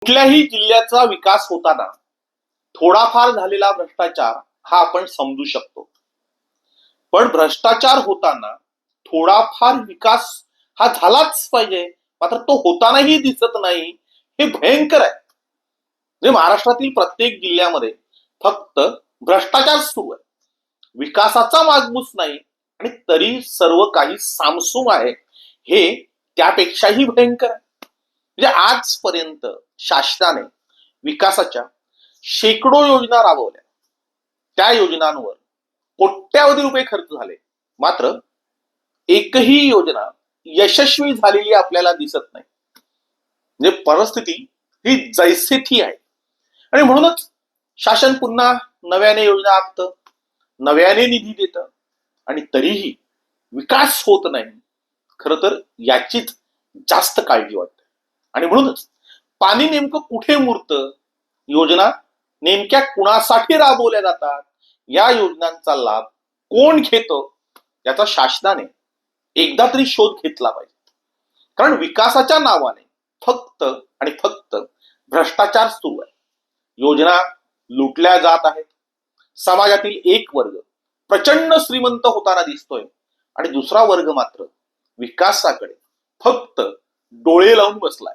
कुठल्याही जिल्ह्याचा विकास होताना थोडाफार झालेला भ्रष्टाचार हा आपण समजू शकतो, पण भ्रष्टाचार होताना थोडाफार विकास हा झालाच पाहिजे, मात्र तो होतानाही दिसत नाही, हे भयंकर आहे. म्हणजे महाराष्ट्रातील प्रत्येक जिल्ह्यामध्ये फक्त भ्रष्टाचार सुरू आहे, विकासाचा मागमूस नाही, आणि तरी सर्व काही सामसूम आहे, हे त्यापेक्षाही भयंकर आहे. म्हणजे आजपर्यंत शासनाने विकासाच्या शेकडो योजना राबवल्या, त्या योजनांवर कोट्यावधी रुपये खर्च झाले, मात्र एकही योजना यशस्वी झालेली आपल्याला दिसत नाही. म्हणजे परिस्थिती ही जैसे थी आहे, आणि म्हणूनच शासन पुन्हा नव्याने योजना आखतं, नव्याने निधी देतं, आणि तरीही विकास होत नाही. खरं तर याचीच जास्त काळजी वाटते. आणि म्हणूनच पाणी नेमकं कुठे मुरतं, योजना नेमक्या कुणासाठी राबवल्या जातात, या योजनांचा लाभ कोण घेतो, याचा शासनाने एकदा तरी शोध घेतला पाहिजे. कारण विकासाच्या नावाने फक्त आणि फक्त भ्रष्टाचार सुरू आहे. योजना लुटल्या जात आहेत. समाजातील एक वर्ग प्रचंड श्रीमंत होताना दिसतोय, आणि दुसरा वर्ग मात्र विकासाकडे फक्त डोळे लावून बसलाय.